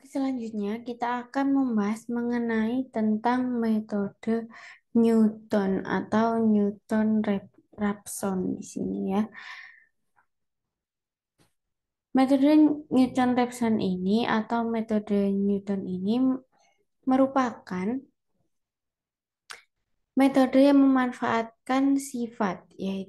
Oke, selanjutnya kita akan membahas mengenai tentang metode Newton atau Newton-Raphson di sini ya. Metode Newton-Raphson ini atau metode Newton ini merupakan metode yang memanfaatkan sifatnya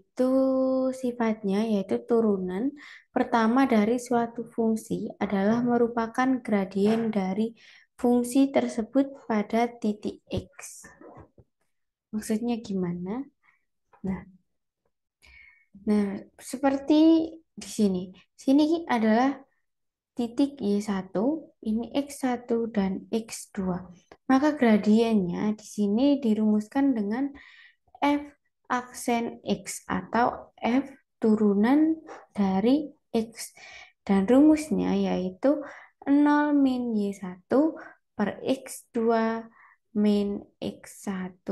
yaitu turunan pertama dari suatu fungsi adalah merupakan gradien dari fungsi tersebut pada titik X. Maksudnya gimana? Nah, nah, seperti di sini. Sini adalah titik Y1, ini X1 dan X2. Maka gradiennya di sini dirumuskan dengan F aksen X atau F turunan dari X. Dan rumusnya yaitu 0 min Y1 per X2 min X1.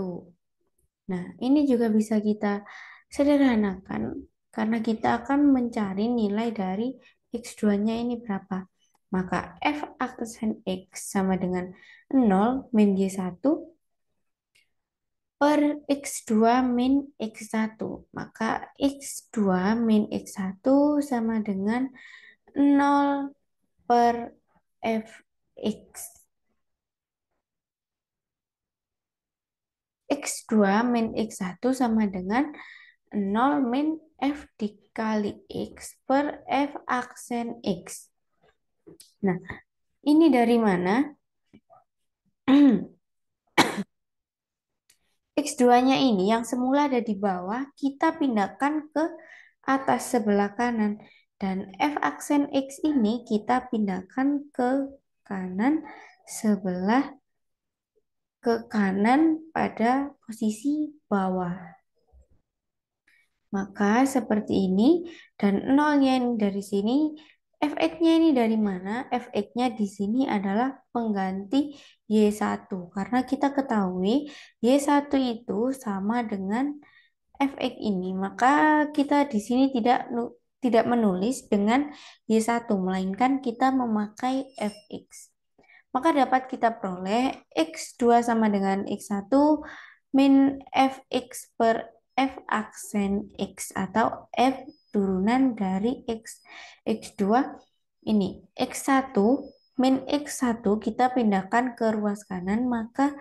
Nah, ini juga bisa kita sederhanakan karena kita akan mencari nilai dari X2-nya ini berapa. Maka F aksen X sama dengan 0 min Y1 per X2 min X1. Maka X2 min X1 sama dengan 0 per Fx. X2 min X1 sama dengan 0 min F dikali X per F aksen X. Nah, ini dari mana? X2-nya ini yang semula ada di bawah, kita pindahkan ke atas sebelah kanan. Dan F aksen X ini kita pindahkan kanan sebelah ke kanan pada posisi bawah. Maka seperti ini dan nolnya ini dari sini, fx-nya ini dari mana? Fx-nya di sini adalah pengganti Y1 karena kita ketahui Y1 itu sama dengan fx ini. Maka kita di sini tidak menulis dengan Y1 melainkan kita memakai fx. Maka dapat kita peroleh X2 sama dengan X1 min Fx per F aksen X atau F turunan dari X. X2 ini X1 min X1 kita pindahkan ke ruas kanan maka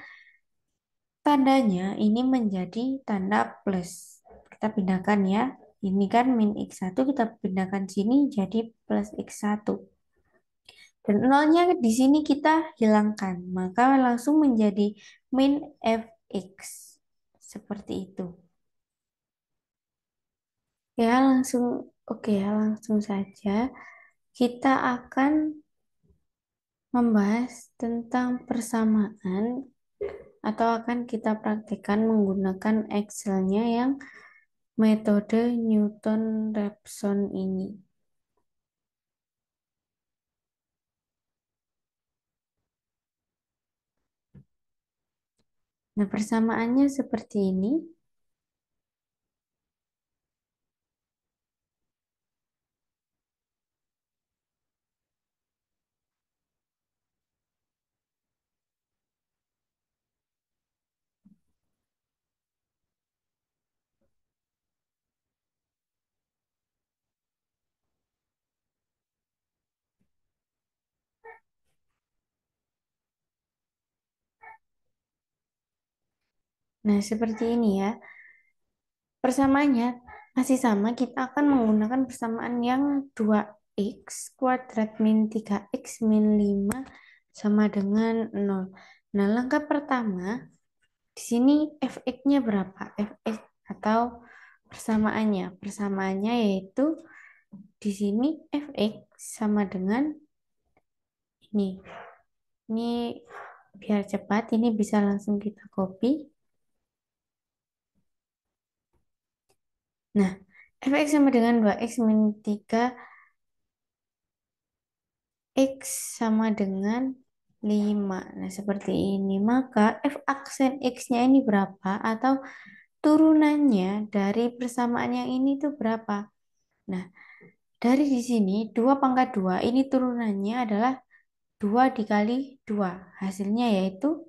tandanya ini menjadi tanda plus. Kita pindahkan ya. Ini kan min X1 kita pindahkan sini jadi plus X1. Dan nolnya di sini kita hilangkan, maka langsung menjadi min fx. Seperti itu. Langsung saja kita akan membahas tentang persamaan atau akan kita praktikkan menggunakan Excel-nya yang metode Newton-Raphson ini. Nah, persamaannya seperti ini. Nah, seperti ini ya. Persamaannya masih sama, kita akan menggunakan persamaan yang 2x kuadrat min 3x min 5 sama dengan 0. Nah, langkah pertama, di sini fx-nya berapa? Fx atau persamaannya. Persamaannya yaitu di sini fx sama dengan ini. Ini biar cepat, ini bisa langsung kita copy. Nah, fx sama dengan 2x min 3 X sama dengan 5. Nah, seperti ini. Maka F aksen X-nya ini berapa? Atau turunannya dari persamaan yang ini tuh berapa? Nah, dari di sini 2 pangkat 2 ini turunannya adalah 2 dikali 2. Hasilnya yaitu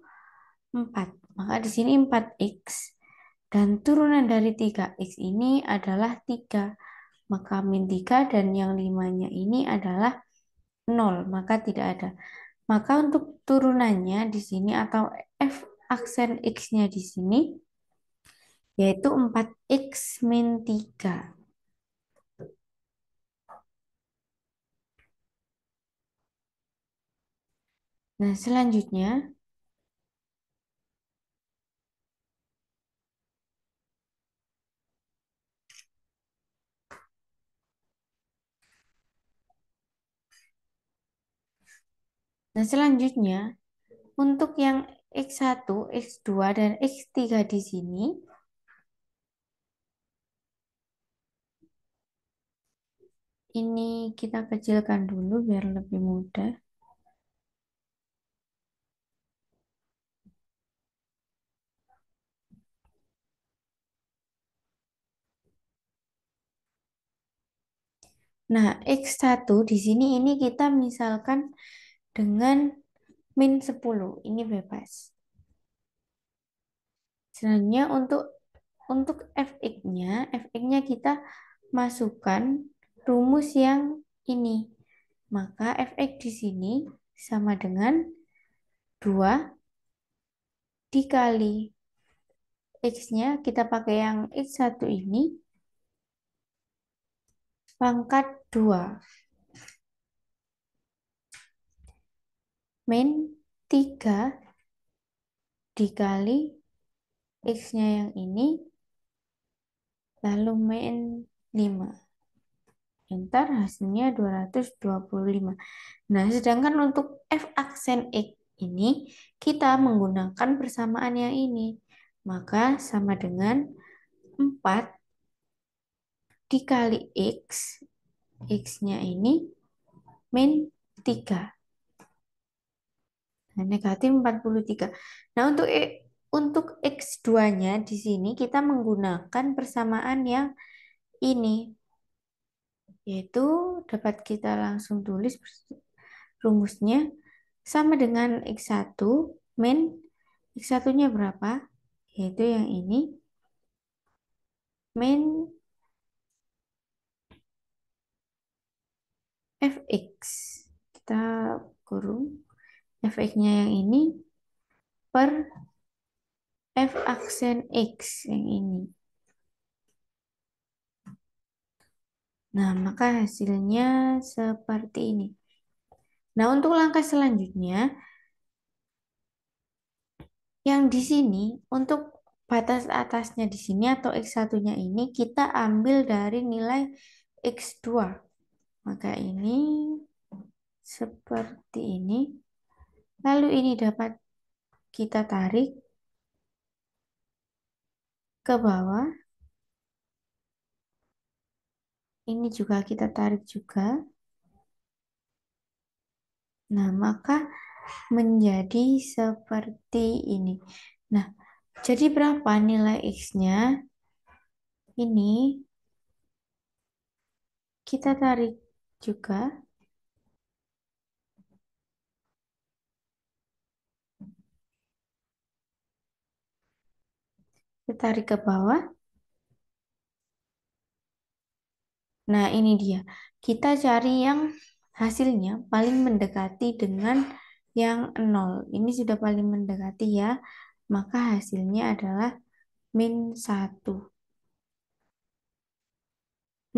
4. Maka di sini 4x. Dan turunan dari 3x ini adalah 3. Maka min 3 dan yang limanya ini adalah 0. Maka tidak ada. Maka untuk turunannya di sini atau f aksen x-nya di sini yaitu 4x min 3. Nah, selanjutnya untuk yang x1, x2 dan x3 di sini ini kita kecilkan dulu biar lebih mudah. Nah, x1 di sini ini kita misalkan dengan min 10. Ini bebas. Selanjutnya untuk fx-nya kita masukkan rumus yang ini. Maka fx di sini sama dengan 2 dikali x-nya kita pakai yang x1 ini pangkat 2 min 3 dikali x-nya yang ini lalu min 5. Enter hasilnya 225. Nah, sedangkan untuk f aksen x ini kita menggunakan persamaan yang ini. Maka sama dengan 4 dikali x, x-nya ini min 3. Nah, negatif 43. Nah, untuk x2-nya di sini kita menggunakan persamaan yang ini, yaitu dapat kita langsung tulis rumusnya sama dengan x1 min x1-nya berapa? Yaitu yang ini min fx. Kita kurung fx-nya yang ini per f aksen x yang ini. Nah, maka hasilnya seperti ini. Nah, untuk langkah selanjutnya, yang di sini, untuk batas atasnya di sini atau x1-nya ini, kita ambil dari nilai x2. Maka ini seperti ini. Lalu ini dapat kita tarik ke bawah. Ini juga kita tarik juga. Nah, maka menjadi seperti ini. Nah, jadi berapa nilai X-nya? Ini kita tarik juga. Kita tarik ke bawah. Nah, ini dia. Kita cari yang hasilnya paling mendekati dengan yang 0. Ini sudah paling mendekati ya. Maka hasilnya adalah min 1.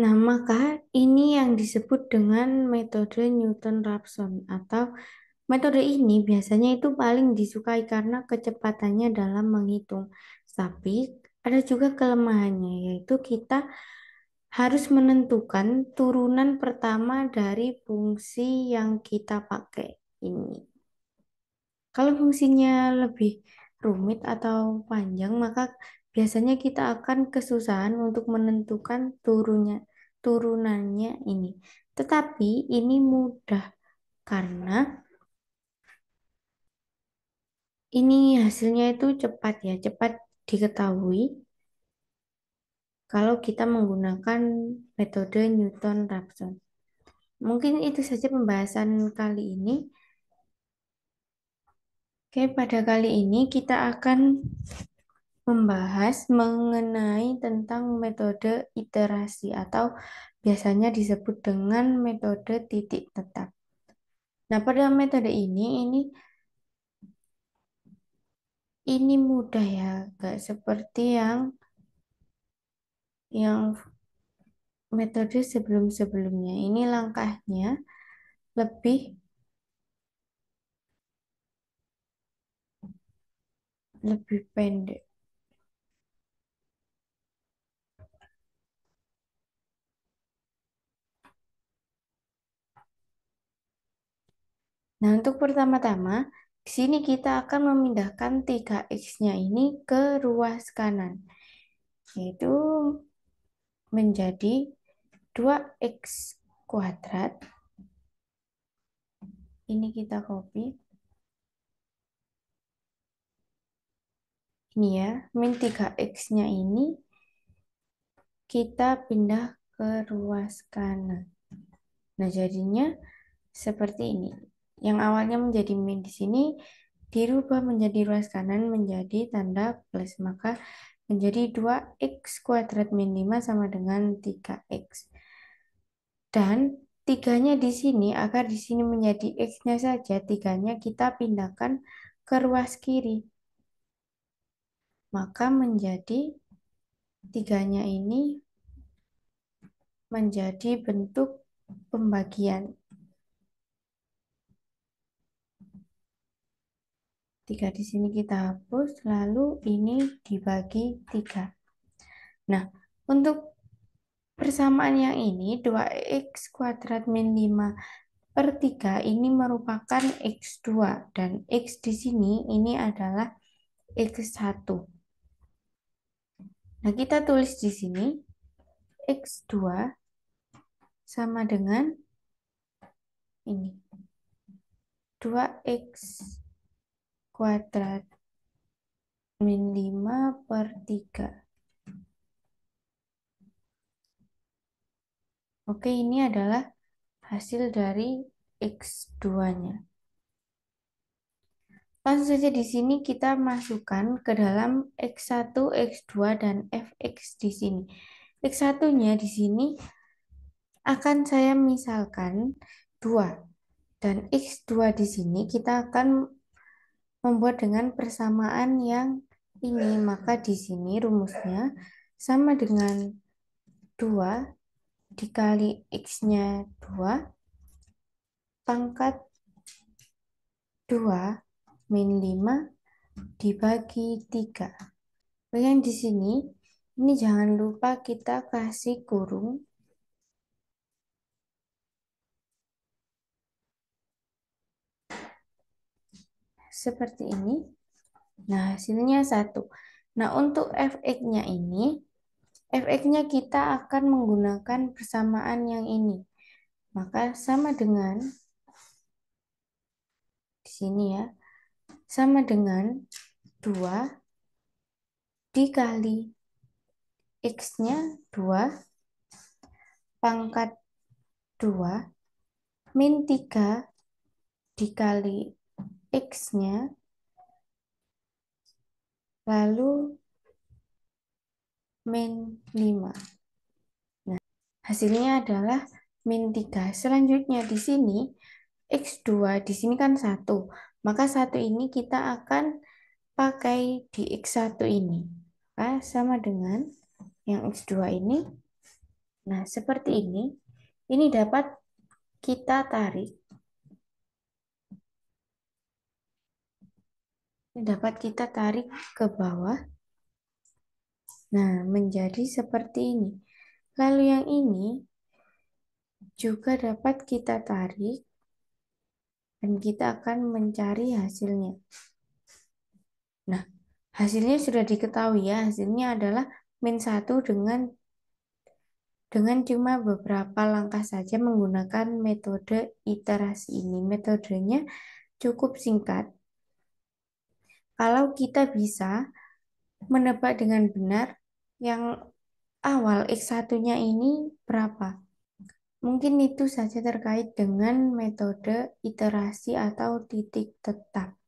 Nah, maka ini yang disebut dengan metode Newton-Raphson atau metode ini biasanya itu paling disukai karena kecepatannya dalam menghitung. Tapi ada juga kelemahannya yaitu kita harus menentukan turunan pertama dari fungsi yang kita pakai ini. Kalau fungsinya lebih rumit atau panjang, maka biasanya kita akan kesusahan untuk menentukan turunannya ini. Tetapi ini mudah karena ini hasilnya itu cepat ya, cepat diketahui kalau kita menggunakan metode Newton-Raphson. Mungkin itu saja pembahasan kali ini. Oke, pada kali ini kita akan membahas mengenai tentang metode iterasi atau biasanya disebut dengan metode titik tetap. Nah, pada metode ini mudah ya, gak seperti yang metode sebelum-sebelumnya. Ini langkahnya lebih lebih pendek. Nah, untuk pertama-tama, di sini kita akan memindahkan 3x-nya ini ke ruas kanan, yaitu menjadi 2x kuadrat. Ini kita copy. Ini ya, min 3x-nya ini kita pindah ke ruas kanan. Nah, jadinya seperti ini. Yang awalnya menjadi min di sini dirubah menjadi ruas kanan menjadi tanda plus. Maka menjadi 2x kuadrat min 5 sama dengan 3x. Dan tiganya di sini, agar di sini menjadi x-nya saja, tiganya kita pindahkan ke ruas kiri. Maka menjadi tiganya ini menjadi bentuk pembagian. Tiga di sini kita hapus, lalu ini dibagi 3. Nah, untuk persamaan yang ini 2x kuadrat min 5 per 3 ini merupakan x2 dan x di sini ini adalah x1. Nah, kita tulis di sini x2 sama dengan ini 2x kuadrat min 5 per 3. Oke, ini adalah hasil dari x2-nya. Langsung saja di sini kita masukkan ke dalam x1, x2, dan fx di sini. X1-nya di sini akan saya misalkan 2. Dan x2 di sini kita akan membuat dengan persamaan yang ini. Maka di sini rumusnya sama dengan 2 dikali x-nya 2 pangkat 2 min 5 dibagi 3. Yang di sini, ini jangan lupa kita kasih kurung seperti ini. Nah, hasilnya 1. Nah, untuk fx-nya ini, fx-nya kita akan menggunakan persamaan yang ini. Maka sama dengan, di sini ya, sama dengan 2 dikali x-nya 2 pangkat 2 min 3 dikali x-nya lalu min 5. Nah, hasilnya adalah min 3. Selanjutnya di sini x2 di sini kan 1. Maka 1 ini kita akan pakai di x1 ini. Maka sama dengan yang x2 ini. Nah, seperti ini. Ini dapat kita tarik. Ini dapat kita tarik ke bawah. Nah, menjadi seperti ini. Lalu yang ini juga dapat kita tarik dan kita akan mencari hasilnya. Nah, hasilnya sudah diketahui ya. Hasilnya adalah min 1 dengan cuma beberapa langkah saja menggunakan metode iterasi ini. Metodenya cukup singkat. Kalau kita bisa menebak dengan benar yang awal x1-nya ini berapa. Mungkin itu saja terkait dengan metode iterasi atau titik tetap.